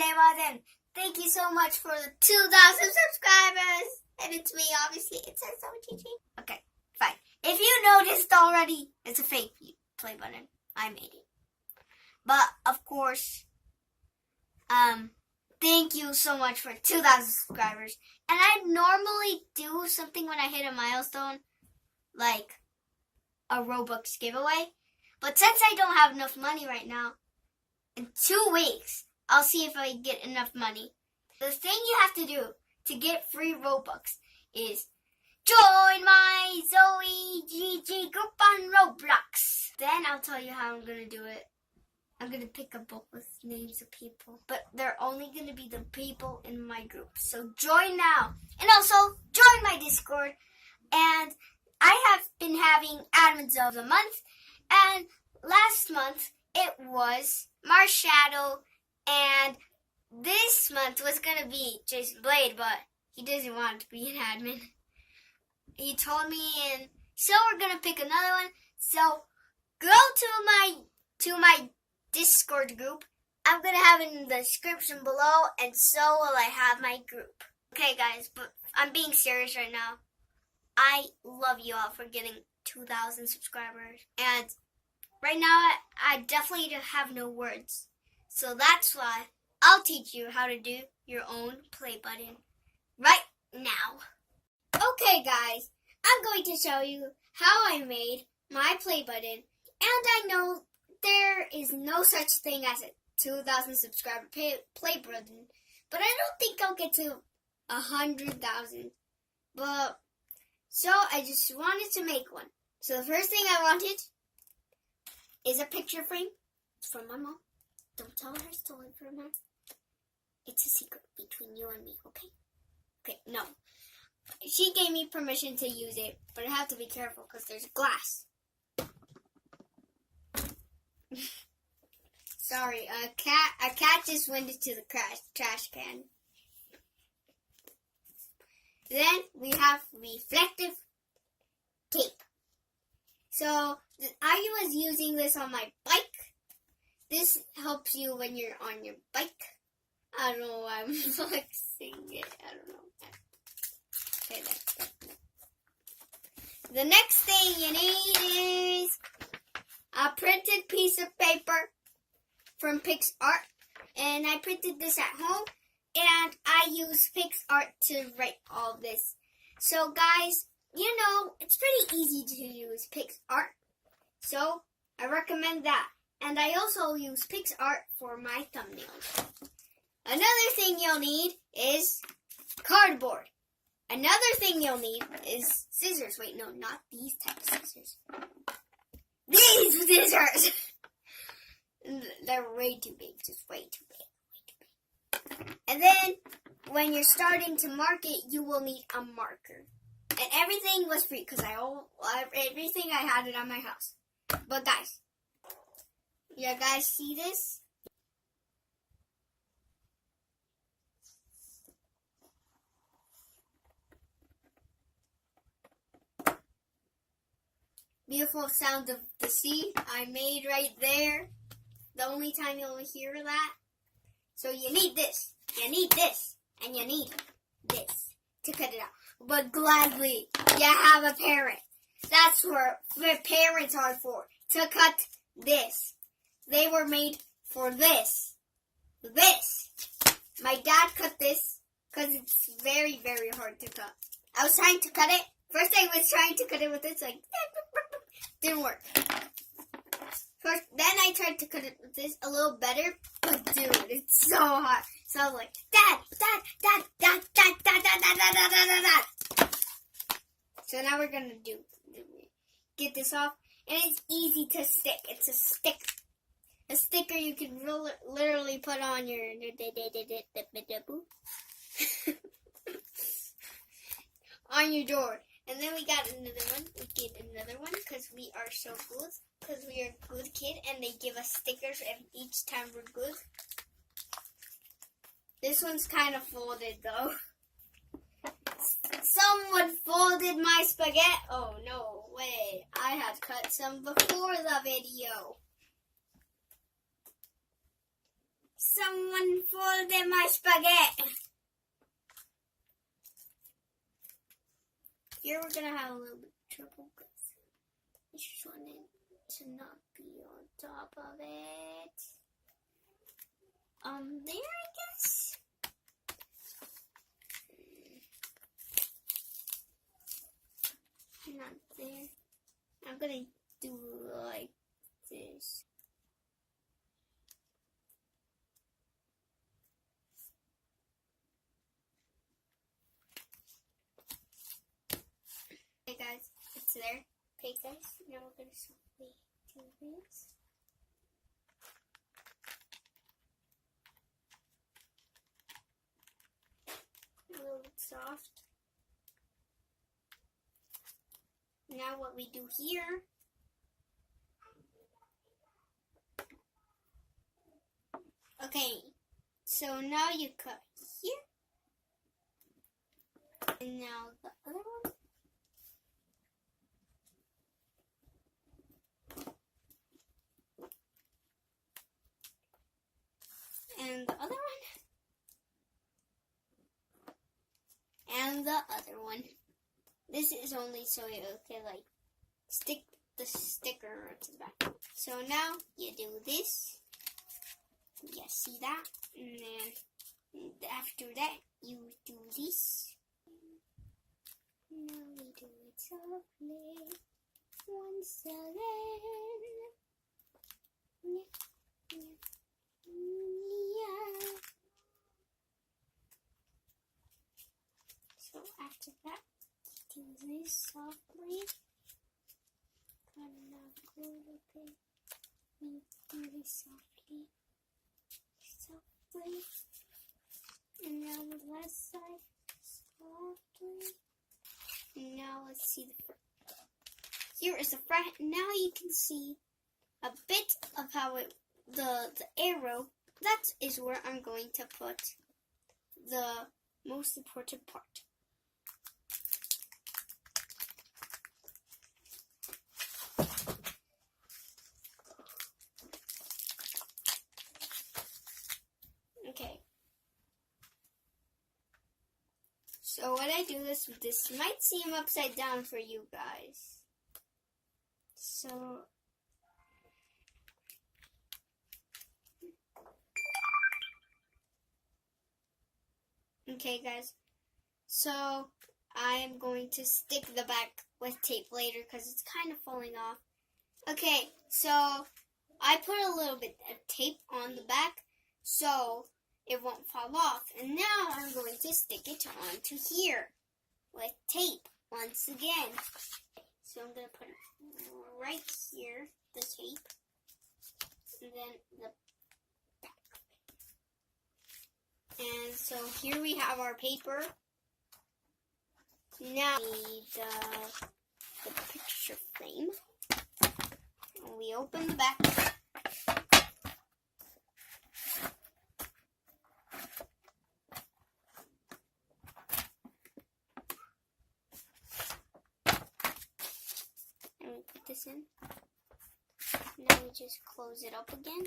play button. Thank you so much for the 2,000 subscribers. And it's me, obviously. It says so, GG. Okay, fine. If you noticed already, it's a fake play button. I made it. But, of course, thank you so much for 2,000 subscribers. And I normally do something when I hit a milestone, like a Robux giveaway. But since I don't have enough money right now, in 2 weeks, I'll see if I get enough money. The thing you have to do to get free Robux is join my Zoe GG group on Roblox. Then I'll tell you how I'm going to do it. I'm going to pick a book with names of people, but they're only going to be the people in my group. So join now. And also, join my Discord. And I have been having admins of the month. And last month, it was Marshadow. And this month was going to be Jason Blade, but he doesn't want to be an admin. He told me, and so we're going to pick another one. So go to my Discord group. I'm going to have it in the description below, and so will I have my group. Okay, guys, but I'm being serious right now. I love you all for getting 2,000 subscribers. And right now, I definitely have no words. So that's why I'll teach you how to do your own play button right now. Okay, guys, I'm going to show you how I made my play button. And I know there is no such thing as a 2,000 subscriber play button, but I don't think I'll get to 100,000. But so I just wanted to make one. So the first thing I wanted is a picture frame. It's from my mom. Don't tell her I stole it from her. It's a secret between you and me, okay? Okay, no. She gave me permission to use it, but I have to be careful because there's glass. Sorry, a cat just went into the trash can. Then we have reflective tape. So I was using this on my bike. This helps you when you're on your bike. I don't know why I'm flexing it. I don't know. Okay, that's. The next thing you need is a printed piece of paper from PixArt. And I printed this at home. And I use PixArt to write all this. So guys, you know, it's pretty easy to use PixArt. So I recommend that. And I also use PixArt for my thumbnails. Another thing you'll need is cardboard. Another thing you'll need is scissors. Wait, no, not these type of scissors. These scissors! They're way too big, just way too big. And then, when you're starting to mark it, you will need a marker. And everything was free, because everything I had it on my house. But guys, you guys see this? Beautiful sound of the sea I made right there. The only time you'll hear that. So you need this, you need this, and you need this to cut it out. But gladly, you have a parent. That's what parents are for, to cut this. They were made for this. This. My dad cut this because it's very, very hard to cut. I was trying to cut it. First I was trying to cut it with this, like, didn't work. First, then I tried to cut it with this a little better, but dude, it's so hot. So I was like, Dad. So now we're gonna get this off, and it's easy to stick. It's a sticker. A sticker you can literally put on your on your door. And then we got another one. We get another one because we are so good. Because we are a good kid and they give us stickers each time we're good. This one's kind of folded though. Someone folded my spaghetti. Oh no way. I had cut some before the video. Someone folded my spaghetti. Here we're gonna have a little bit of trouble because I just wanted to not be on top of it. There, I guess. Not there. I'm gonna do like this. Hey guys, it's there. Okay guys, now we're gonna softly do this. A little bit soft. Now what we do here, okay, so now you cut here, and now the other one, and the other one, and the other one. This is only so you can like stick the sticker to the back. So now you do this. Yeah, see that? And then after that you do this. Now we do it softly once again. Yeah. So after that, do this softly. We do this softly. Softly. And now the last side softly. And now let's see the front. Here is the front. Now you can see a bit of how it the arrow. That is where I'm going to put the most important part. Okay. So when I do this with this, might seem upside down for you guys. So okay guys, so I'm going to stick the back with tape later because it's kind of falling off. Okay, so I put a little bit of tape on the back so it won't fall off. And now I'm going to stick it onto here with tape once again. So I'm going to put it right here, the tape, and then the and so here we have our paper. Now we need the picture frame. And we open the back. And we put this in. Now we just close it up again.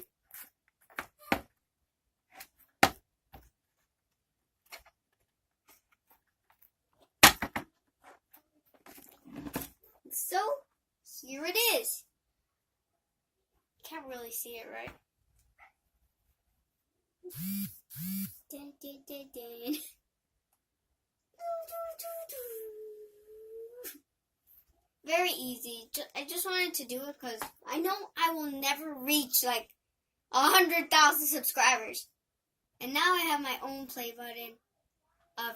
So, here it is. Can't really see it, right? Dun, dun, dun, dun. Very easy. I just wanted to do it because I know I will never reach like 100,000 subscribers. And now I have my own play button of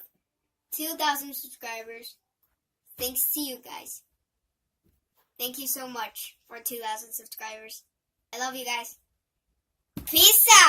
2,000 subscribers. Thanks to you guys. Thank you so much for 2,000 subscribers. I love you guys. Peace out.